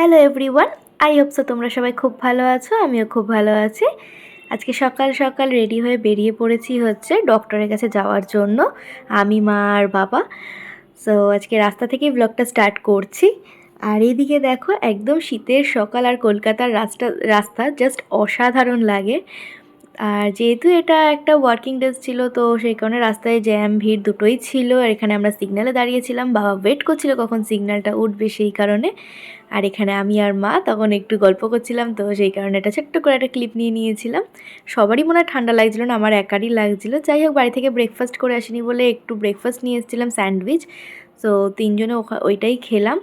Hello everyone, I hope so তোমরা সবাই খুব ভালো আছো। আমিও খুব ভালো আছি। আজকে সকাল সকাল রেডি হয়ে বেরিয়ে পড়েছি হচ্ছে ডক্টরের কাছে যাওয়ার জন্য, আমি, মা আর বাবা। সো আজকে রাস্তা থেকেই ব্লগটা স্টার্ট করছি। আর এইদিকে দেখো, একদম শীতের সকাল আর কলকাতার রাস্তা রাস্তা জাস্ট অসাধারণ লাগে। আর যেহেতু এটা একটা ওয়ার্কিং ডেজ ছিল, তো সেই কারণে রাস্তায় জ্যাম ভিড় দুটোই ছিল। আর এখানে আমরা সিগন্যালে দাঁড়িয়েছিলাম, বাবা ওয়েট করছিল কখন সিগন্যালটা উঠবে সেই কারণে। আর এখানে আমি আর মা তখন একটু গল্প করছিলাম, তো সেই কারণে একটা ছোট্ট করে একটা ক্লিপ নিয়ে নিয়েছিলাম। সবারই মনে হয় ঠান্ডা লাগছিলো না, আমার একারই লাগছিলো। যাই হোক, বাড়ি থেকে ব্রেকফাস্ট করে আসিনি বলে একটু ব্রেকফাস্ট নিয়ে এসেছিলাম, স্যান্ডউইচ। সো তিনজনে ওইটাই খেলাম।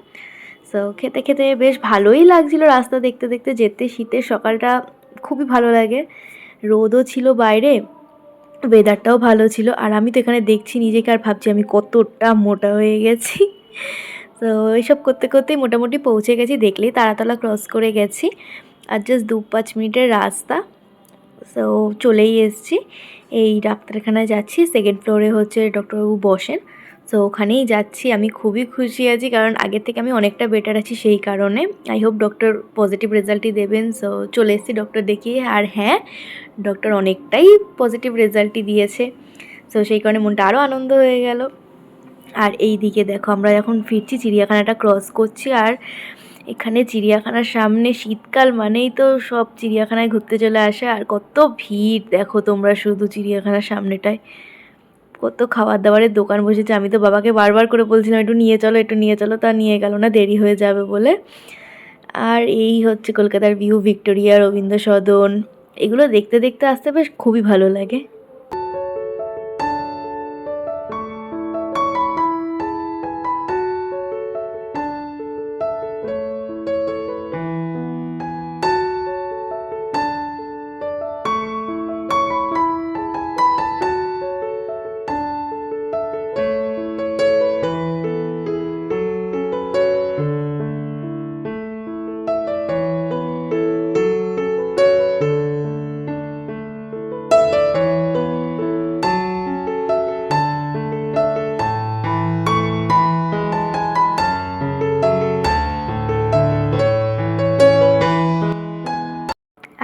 সো খেতে খেতে বেশ ভালোই লাগছিলো রাস্তা দেখতে দেখতে যেতে। শীতের সকালটা খুবই ভালো লাগে, রোদও ছিল বাইরে, ওয়েদারটাও ভালো ছিল। আর আমি তো এখানে দেখছি নিজেকে আর ভাবছি আমি কতটা মোটা হয়ে গেছি। তো এইসব করতে করতেই মোটামুটি পৌঁছে গেছি, দেখলেই তারাতলা ক্রস করে গেছি। আর জাস্ট 2-5 মিনিটের রাস্তা। সো চলেই এসেছি, এই ডাক্তারখানায় যাচ্ছি। সেকেন্ড ফ্লোরে হচ্ছে ডক্টরবাবু বসেন। সো ওখানেই যাচ্ছি। আমি খুবই খুশি আছি, কারণ আগের থেকে আমি অনেকটা বেটার আছি সেই কারণে। আই হোপ ডক্টর পজিটিভ রেজাল্টই দেবেন। সো চলে এসেছি ডক্টর দেখিয়ে। আর হ্যাঁ, ডক্টর অনেকটাই পজিটিভ রেজাল্টই দিয়েছে। সো সেই কারণে মনটা আরও আনন্দ হয়ে গেল। আর এই দিকে দেখো, আমরা যখন ফিরছি চিড়িয়াখানাটা ক্রস করছি, আর এখানে চিড়িয়াখানার সামনে শীতকাল মানেই তো সব চিড়িয়াখানায় ঘুরতে চলে আসে। আর কত ভিড় দেখো তোমরা, শুধু চিড়িয়াখানার সামনেটায় কত খাবার দাবারের দোকান বসেছে। আমি তো বাবাকে বারবার করে বলছিলাম একটু নিয়ে চলো, একটু নিয়ে চলো, তা নিয়ে গেল না, দেরি হয়ে যাবে বলে। আর এই হচ্ছে কলকাতার ভিউ, ভিক্টোরিয়া, রবীন্দ্র সদন, এগুলো দেখতে দেখতে আসতে বেশ খুবই ভালো লাগে।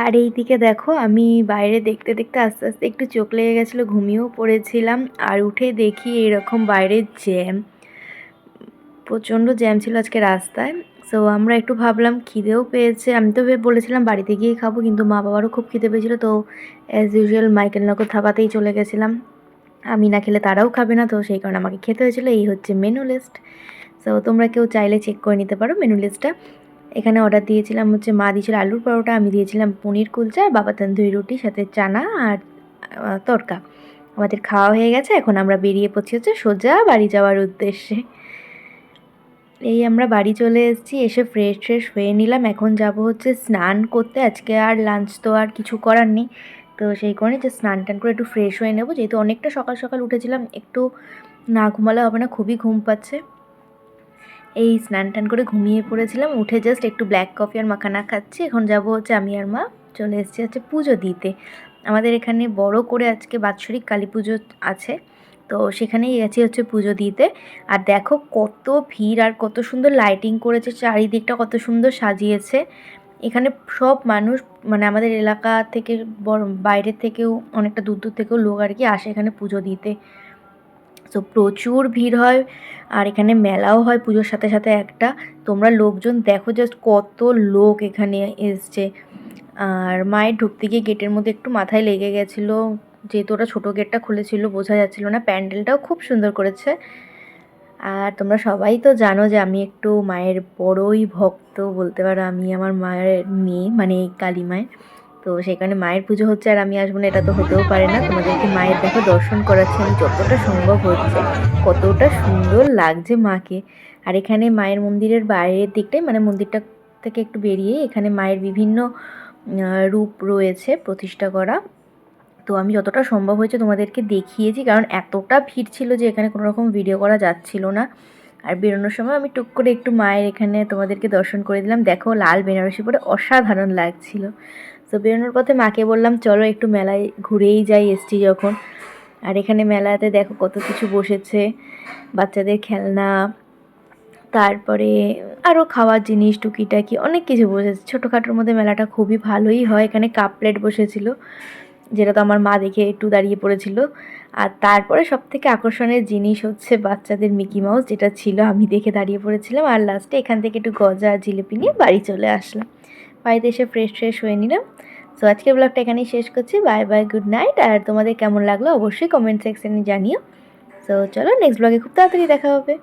আর এই দিকে দেখো, আমি বাইরে দেখতে দেখতে আস্তে আস্তে একটু চোখ লেগে গেছিলো, ঘুমিয়েও পড়েছিলাম। আর উঠে দেখি এরকম বাইরে জ্যাম, প্রচণ্ড জ্যাম ছিল আজকে রাস্তায়। সো আমরা একটু ভাবলাম, খিদেও পেয়েছে। আমি তো বলেছিলাম বাড়িতে গিয়েই খাবো, কিন্তু মা বাবারও খুব খিদে পেয়েছিলো। তো অ্যাজ ইউজুয়াল মাইকেলনগর ধাবাতেই চলে গেছিলাম। আমি না খেলে তারাও খাবে না, তো সেই কারণে আমাকে খেতে হয়েছিলো। এই হচ্ছে মেনু লিস্ট। সো তোমরা কেউ চাইলে চেক করে নিতে পারো মেনু লিস্টটা। এখানে অর্ডার দিয়েছিলাম হচ্ছে, মা দিয়েছিল আলুর পরোটা, আমি দিয়েছিলাম পনির কুলচা, আর বাবা তন্দুরি রুটি, সাথে চানা আর তড়কা। আমাদের খাওয়া হয়ে গেছে, এখন আমরা বেরিয়ে পড়ছি হচ্ছে সোজা বাড়ি যাওয়ার উদ্দেশ্যে। এই আমরা বাড়ি চলে এসেছি, এসে ফ্রেশ ট্রেশ হয়ে নিলাম। এখন যাব হচ্ছে স্নান করতে। আজকে আর লাঞ্চ তো আর কিছু করার নেই, তো সেই কারণে যে স্নান টান করে একটু ফ্রেশ হয়ে নেবো। যেহেতু অনেকটা সকাল সকাল উঠেছিলাম, একটু না ঘুমালে হবে না, খুবই ঘুম পাচ্ছে। এই স্নান টান করে ঘুমিয়ে পড়েছিলাম, উঠে জাস্ট একটু ব্ল্যাক কফি আর মাখানা খাচ্ছি। এখন যাব হচ্ছে, আমি আর মা চলে এসেছি হচ্ছে পুজো দিতে। আমাদের এখানে বড় করে আজকে বাৎসরিক কালী পুজো আছে, তো সেখানেই গেছি হচ্ছে পুজো দিতে। আর দেখো কত ভিড়, আর কত সুন্দর লাইটিং করেছে, চারিদিকটা কত সুন্দর সাজিয়েছে। এখানে সব মানুষ, মানে আমাদের এলাকা থেকে বাইরের থেকেও, অনেকটা দূর দূর থেকেও লোক আর কি আসে এখানে পুজো দিতে। সো প্রচুর ভিড় হয়। আর এখানে মেলাও হয় পুজোর সাথে সাথে একটা। তোমরা লোকজন দেখো জাস্ট কত লোক এখানে এসছে। আর মায়ের ঢুকতে গিয়ে গেটের মধ্যে একটু মাথায় লেগে গেছিলো, যেহেতু ওটা ছোটো গেটটা খুলেছিল, বোঝা যাচ্ছিলো না। প্যান্ডেলটাও খুব সুন্দর করেছে। আর তোমরা সবাই তো জানো যে আমি একটু মায়ের বড়ই ভক্ত বলতে পারো। আমি আমার মায়ের মেয়ে, মানে কালী মায়ের। তো সেখানে মায়ের পুজো হচ্ছে আর আমি আসবো না, এটা তো হতেও পারে না। তোমাদেরকে মায়ের দেখো দর্শন করাচ্ছি আমি যতটা সম্ভব হচ্ছে। কতটা সুন্দর লাগছে মাকে। আর এখানে মায়ের মন্দিরের বাইরের দিকটাই, মানে মন্দিরটা থেকে একটু বেরিয়ে, এখানে মায়ের বিভিন্ন রূপ রয়েছে প্রতিষ্ঠা করা। তো আমি যতটা সম্ভব হয়েছে তোমাদেরকে দেখিয়েছি, কারণ এতটা ভিড় ছিল যে এখানে কোনো রকম ভিডিও করা যাচ্ছিল না। আর বেরোনোর সময় আমি টুক করে একটু মায়ের এখানে তোমাদেরকে দর্শন করে দিলাম। দেখো লাল বেনারসি পরে অসাধারণ লাগছিল। তো বেরোনোর পথে মাকে বললাম চলো একটু মেলায় ঘুরেই যাই, এসছি যখন। আর এখানে মেলাতে দেখো কত কিছু বসেছে, বাচ্চাদের খেলনা, তারপরে আরও খাওয়ার জিনিস টুকিটাকি অনেক কিছু বসেছে। ছোটোখাটোর মধ্যে মেলাটা খুবই ভালোই হয়। এখানে কাপ প্লেট বসেছিল, যেটা তো আমার মা দেখে একটু দাঁড়িয়ে পড়েছিল। আর তারপরে সবথেকে আকর্ষণের জিনিস হচ্ছে বাচ্চাদের মিকি মাউস, যেটা ছিল আমি দেখে দাঁড়িয়ে পড়েছিলাম। আর লাস্টে এখান থেকে একটু গজা আর জিলিপি নিয়ে বাড়ি চলে আসলাম। বাড়িতে এসে ফ্রেশ হয়ে নিলাম। সো আজকের ব্লগটা এখানেই শেষ করছি। Bye bye, good night. আর তোমাদের কেমন লাগলো অবশ্যই কমেন্ট সেকশনে জানিও। সো চলো নেক্সট ব্লগে খুব তাড়াতাড়ি দেখা হবে।